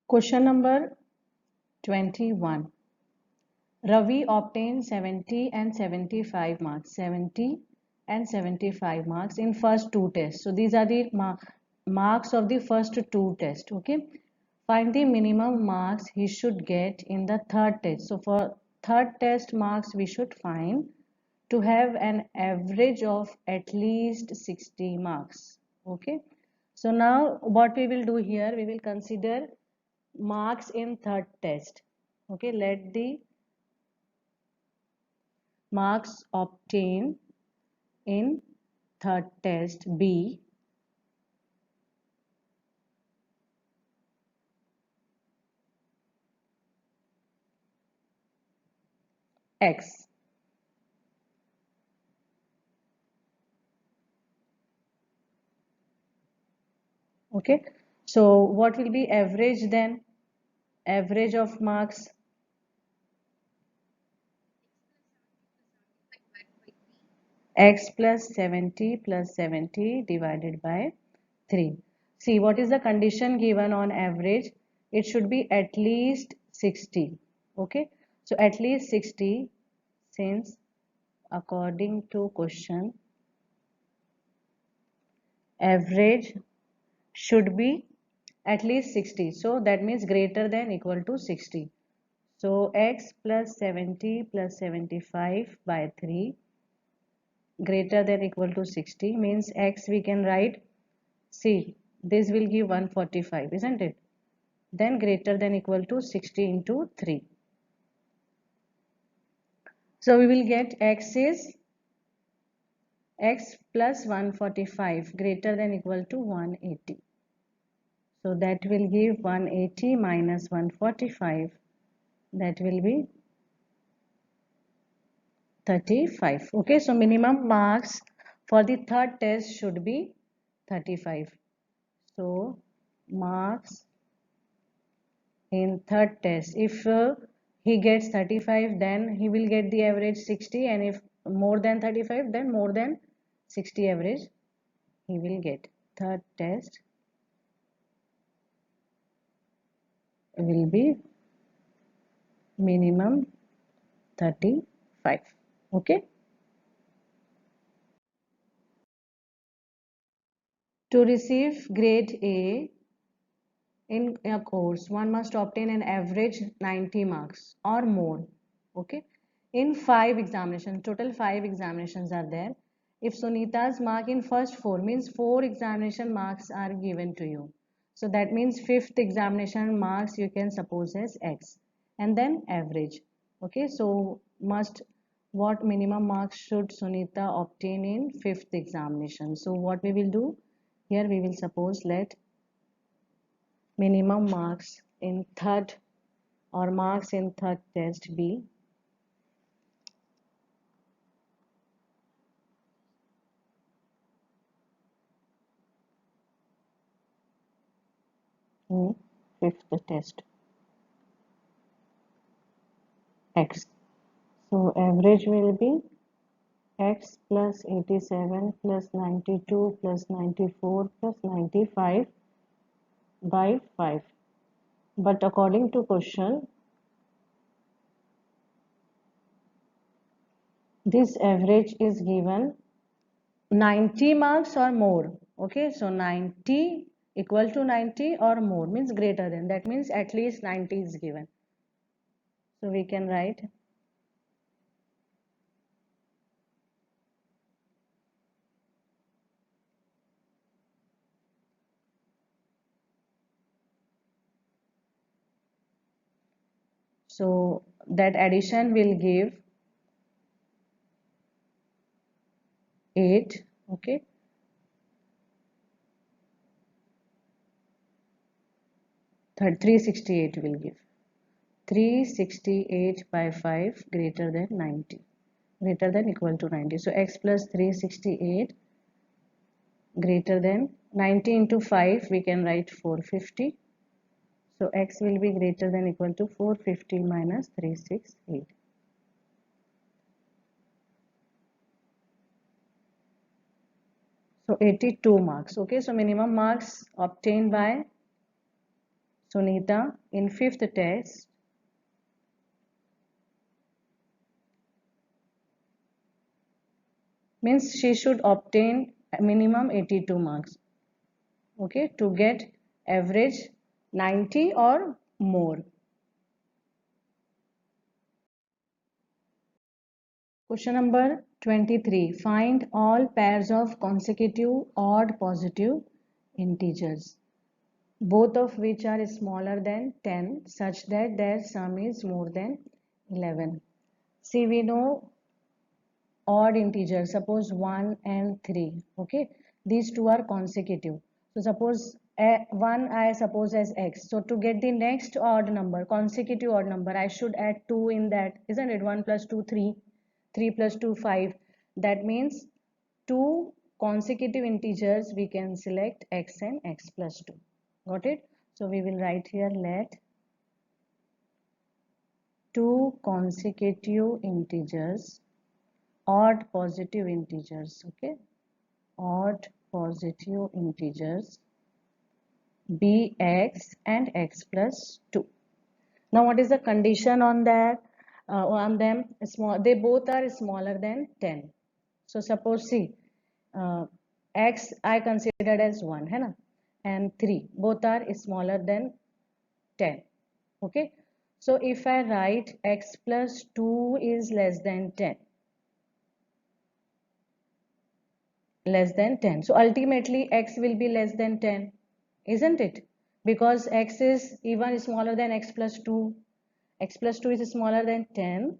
Question number 21. Ravi obtained 70 and 75 marks. 70 and 75 marks in first two tests. So these are the marks of the first two tests. Okay. Find the minimum marks he should get in the third test. So for third test marks we should find to have an average of at least 60 marks. Okay. So now what we will do here, we will consider marks in third test. Okay, let the marks obtained in third test be X. Okay, so what will be average then? Average of marks X plus 70 divided by 3. See, what is the condition given on average? It should be at least 60. Okay, so at least 60, since according to question average should be at least 60, so that means greater than equal to 60. So x plus 70 plus 75 by 3 greater than equal to 60 means x we can write, see, this will give 145, isn't it? Then greater than equal to 60 into 3. So we will get x is x plus 145 greater than equal to 180. So that will give 180 minus 145, that will be 35. Okay, so minimum marks for the third test should be 35. So marks in third test, if he gets 35, then he will get the average 60, and if more than 35, then more than 60 average he will get. Third test will be minimum 35. Okay. To receive grade A in a course, one must obtain an average 90 marks or more. Okay. In 5 examinations, total 5 examinations are there. If Sunita's mark in first 4 means 4 examination marks are given to you. So that means fifth examination marks you can suppose as X, and then average. Okay. So must, what minimum marks should Sunita obtain in fifth examination? So what we will do here, we will suppose let minimum marks in third or marks in third test be in fifth test X. So average will be X plus 87 plus 92 plus 94 plus 95 by 5. But according to question, this average is given 90 marks or more. Okay, so 90 equal to 90 or more means greater than, that means at least 90 is given. So we can write so that addition will give 8. Okay, 368 will give 368 by 5 greater than 90, greater than equal to 90. So x plus 368 greater than 90 into 5 we can write 450. So x will be greater than equal to 450 minus 368. So 82 marks. Okay, so minimum marks obtained by Sunita in fifth test means she should obtain minimum 82 marks, okay, to get average 90 or more. Question number 23. Find all pairs of consecutive odd positive integers, both of which are smaller than 10 such that their sum is more than 11. See, we know odd integers, suppose 1 and 3, okay, these two are consecutive. So suppose 1 I suppose as x, so to get the next odd number, consecutive odd number, I should add 2 in that, isn't it? 1 plus 2 3, 3 plus 2 5. That means two consecutive integers we can select x and x plus 2. Got it? So we will write here, let two consecutive integers, odd positive integers, okay, odd positive integers be x and x plus 2. Now what is the condition on that? On them, small, they both are smaller than 10. So suppose see, x I considered as 1 है ना, and 3 both are smaller than 10. Okay, so if I write x plus 2 is less than 10, so ultimately x will be less than 10, isn't it? Because x is even smaller than x plus 2, x plus 2 is smaller than 10,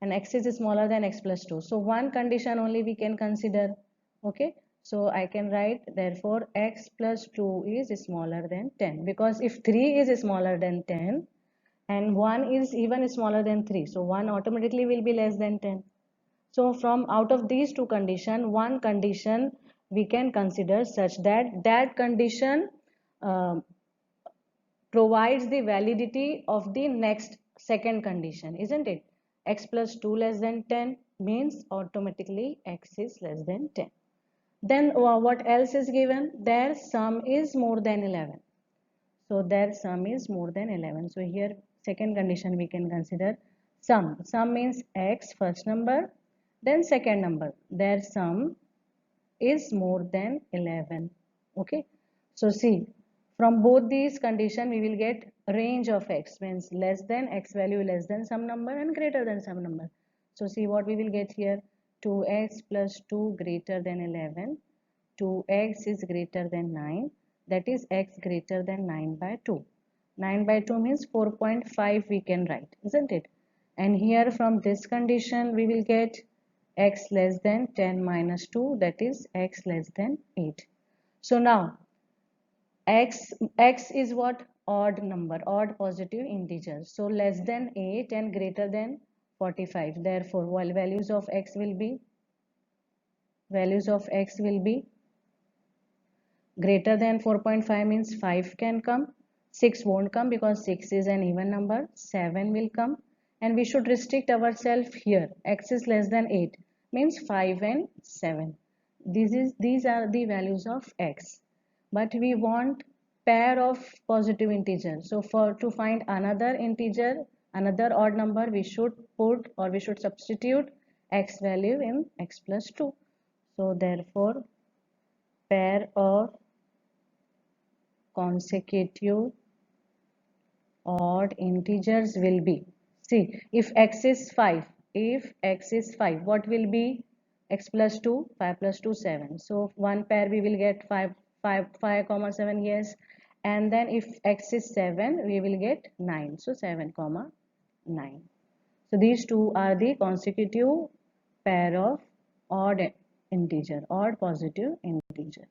and x is smaller than x plus 2. So one condition only we can consider. Okay, so I can write therefore x plus 2 is smaller than 10, because if 3 is smaller than 10 and 1 is even smaller than 3, so 1 automatically will be less than 10. So from out of these two conditions, one condition we can consider such that that condition uh, provides the validity of the next second condition, isn't it? X plus 2 less than 10 means automatically x is less than 10. Then what else is given? Their sum is more than 11. So their sum is more than 11. So here second condition we can consider sum. Sum means x first number, then second number. Their sum is more than 11. Okay, so see, from both these condition we will get range of x, means less than x value less than some number and greater than some number. So see what we will get here, 2x plus 2 greater than 11, 2x is greater than 9, that is x greater than 9 by 2. 9 by 2 means 4.5 we can write, isn't it? And here from this condition we will get x less than 10 minus 2, that is x less than 8. So now x is what? Odd number, odd positive integer. So less than 8 and greater than 45. Therefore values of x will be greater than 4.5 means 5 can come, 6 won't come because 6 is an even number, 7 will come, and we should restrict ourselves here. X is less than 8 means 5 and 7. These are the values of x. But we want pair of positive integers. So for to find another integer, another odd number, we should put or we should substitute x value in x plus 2. So therefore pair of consecutive odd integers will be, see, if x is 5, what will be x plus 2? 5 plus 2 7. So one pair we will get 5 comma 7, yes, and then if x is 7 we will get 9, so 7 comma 9. So these two are the consecutive pair of odd positive integer.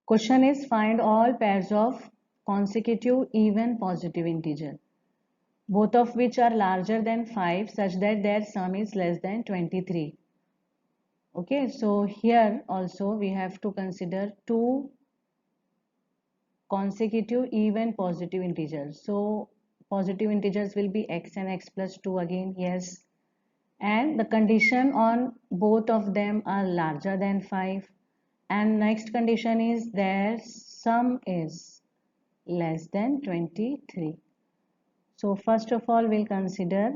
Question is, find all pairs of consecutive even positive integer, both of which are larger than 5 such that their sum is less than 23. Okay, so here also we have to consider two consecutive even positive integers. So positive integers will be x and x plus 2 again, yes. And the condition on both of them are larger than 5. And next condition is their sum is less than 23. So first of all, we'll consider,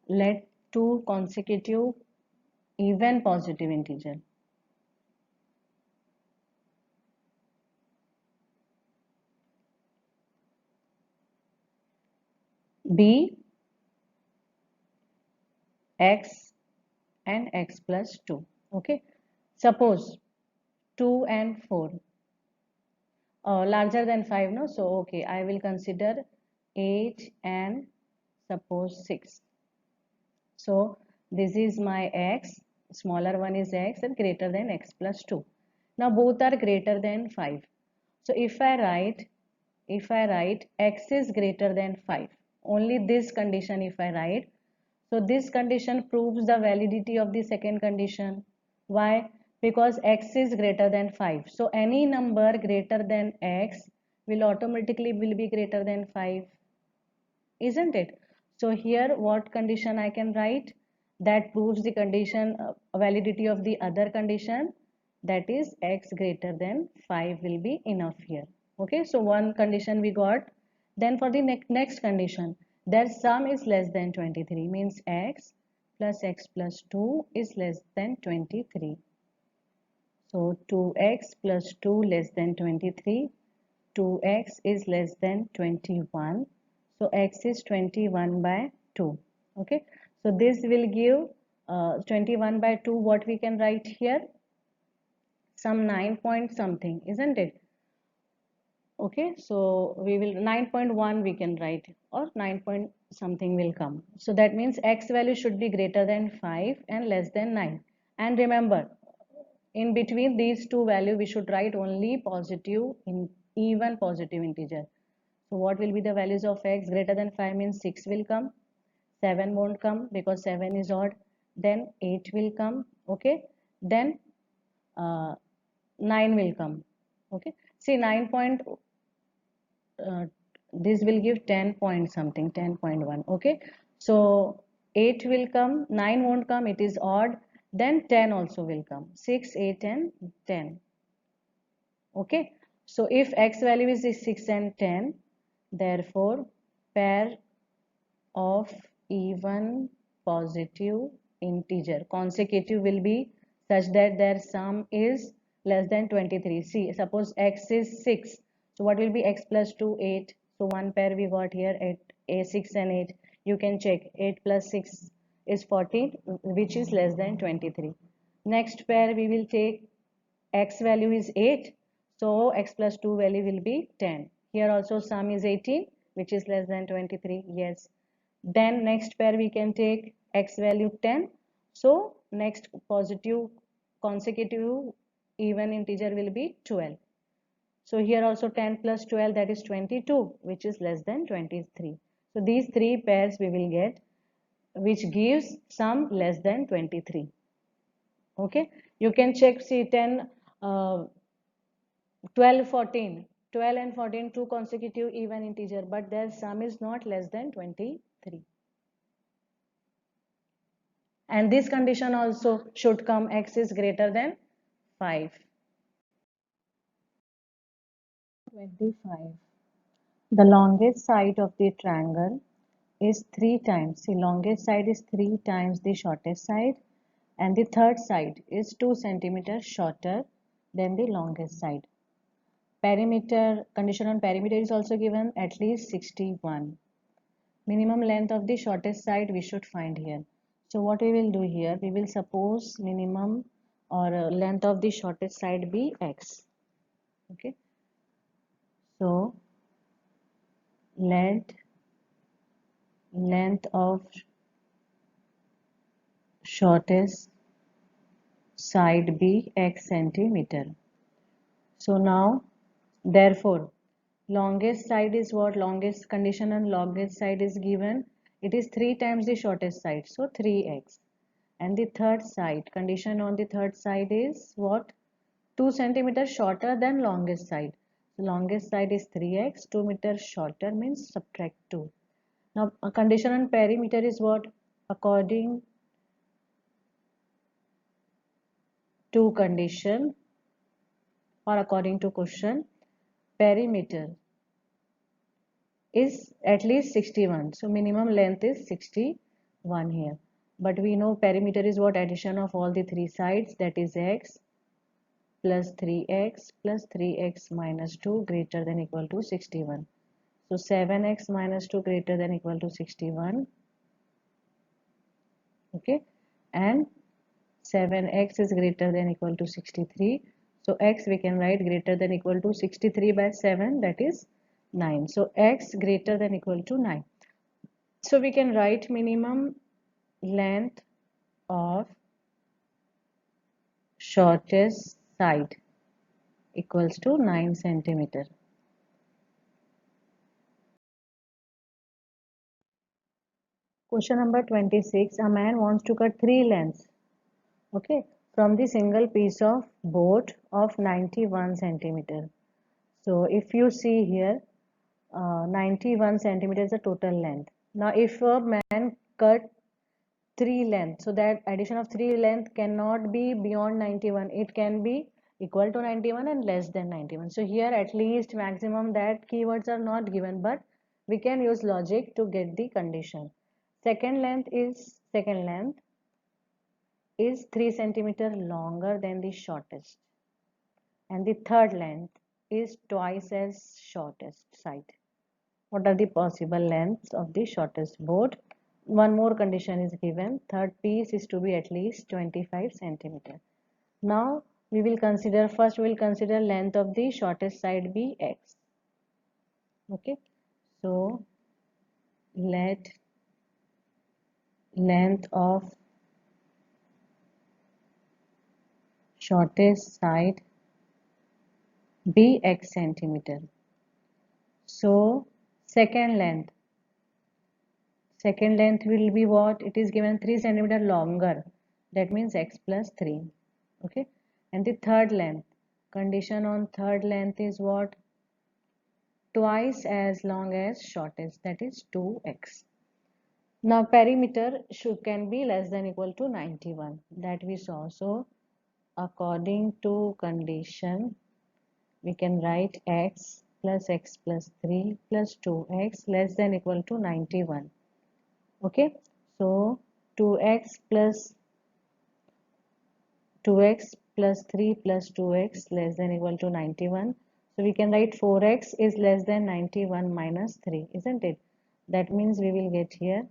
let two consecutive even positive integer be x and x plus 2. Okay, suppose 2 and 4 larger than 5, no? So okay, I will consider 8 and suppose 6. So this is my x, smaller one is x and greater than x plus 2. Now both are greater than 5. So if I write x is greater than 5, only this condition if I write, so this condition proves the validity of the second condition. Why? Because x is greater than 5. So any number greater than x will automatically will be greater than 5, isn't it? So here what condition I can write that proves the condition validity of the other condition, that is x greater than 5 will be enough here. Okay, so one condition we got. Then for the next condition, their sum is less than 23 means x plus x plus 2 is less than 23. So 2x plus 2 less than 23, 2x is less than 21. So x is 21 by 2. Okay. So this will give 21 by 2. What we can write here? Some 9 point something, isn't it? Okay. So we will 9.1 we can write, or 9 point something will come. So that means x value should be greater than 5 and less than 9. And remember, in between these two values we should write only positive in even positive integer. So what will be the values of x? Greater than 5 means 6 will come, 7 won't come because 7 is odd, then 8 will come, okay, then uh, 9 will come. Okay, see 9 point uh, this will give 10 point something, 10.1. Okay, so 8 will come, 9 won't come, it is odd, then 10 also will come, 6, 8 and 10. Okay, so if x value is 6 and 10, therefore pair of even positive integer consecutive will be such that their sum is less than 23. See, suppose x is 6, so what will be x plus 2? 8. So one pair we got here at a 6 and 8. You can check 8 plus 6 is 14, which is less than 23. Next pair we will take x value is 8, so x plus 2 value will be 10. Here also sum is 18, which is less than 23. Yes. Then next pair we can take x value 10, so next positive consecutive even integer will be 12. So here also 10 plus 12, that is 22, which is less than 23. So these three pairs we will get, which gives sum less than 23. Okay, you can check, see 10 12 14, 12 and 14 two consecutive even integer, but their sum is not less than 23. And this condition also should come, x is greater than 5. 25. The longest side of the triangle is 3 times. The longest side is 3 times the shortest side, and the third side is 2 centimeters shorter than the longest side. Perimeter, condition on perimeter is also given, at least 61. Minimum length of the shortest side we should find here. So what we will do here, we will suppose minimum or length of the shortest side be x. Okay, so let length of shortest side be x centimeter. So now therefore longest side is what? Longest condition on longest side is given, it is 3 times the shortest side, so 3x. And the third side, condition on the third side is what? 2 centimeters shorter than longest side. So longest side is 3x, 2 meters shorter means subtract 2. Now a condition on perimeter is what? According to condition or according to question, perimeter is at least 61. So minimum length is 61 here. But we know perimeter is what? Addition of all the three sides, that is x plus 3x plus 3x minus 2 greater than equal to 61. So 7x minus 2 greater than equal to 61. Okay, and 7x is greater than equal to 63. So x we can write greater than equal to 63 by 7, that is 9. So x greater than equal to 9. So we can write minimum length of shortest side equals to 9 centimeter. Question number 26. A man wants to cut three lengths, okay, from the single piece of board of 91 centimeter. So if you see here, 91 centimeter is the total length. Now if a man cut three length, so that addition of three length cannot be beyond 91. It can be equal to 91 and less than 91. So here at least maximum, that keywords are not given, but we can use logic to get the condition. Second length is 3 centimeter longer than the shortest, and the third length is twice as shortest side. What are the possible lengths of the shortest board? One more condition is given. Third piece is to be at least 25 centimeter. Now we will consider, first we will consider length of the shortest side be x. Okay, so let length of shortest side be x centimeter. So second length will be what? It is given 3 centimeter longer, that means x plus 3. Okay, and the third length, condition on third length is what? Twice as long as shortest, that is 2x. Now perimeter can be less than equal to 91, that we saw. So according to condition, we can write x plus 3 plus 2x less than equal to 91. Okay, so 2x plus 3 plus 2x less than equal to 91. So we can write 4x is less than 91 minus 3, isn't it? That means we will get here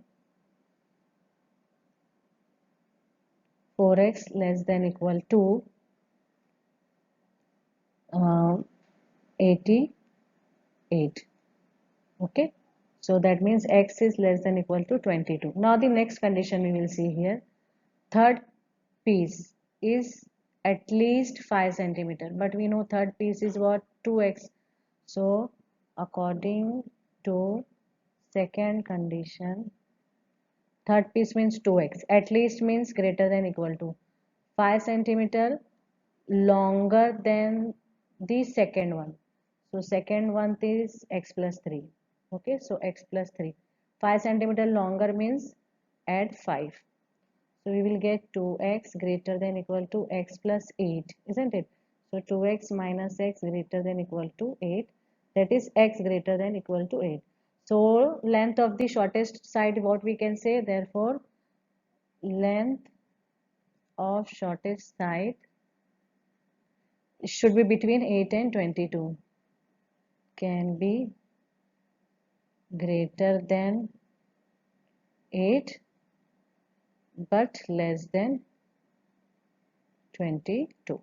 4x less than equal to 88. Okay, so that means x is less than equal to 22. Now the next condition we will see here. Third piece is at least 5 centimeter, but we know third piece is what? 2x. So according to second condition, third piece means 2x, at least means greater than equal to 5 centimeter longer than the second one. So second one is x plus 3. Okay, so x plus 3, 5 centimeter longer means add 5. So we will get 2x greater than equal to x plus 8, isn't it? So 2x minus x greater than equal to 8, that is x greater than equal to 8. So length of the shortest side, what we can say, therefore length of shortest side should be between 8 and 22, can be greater than 8 but less than 22.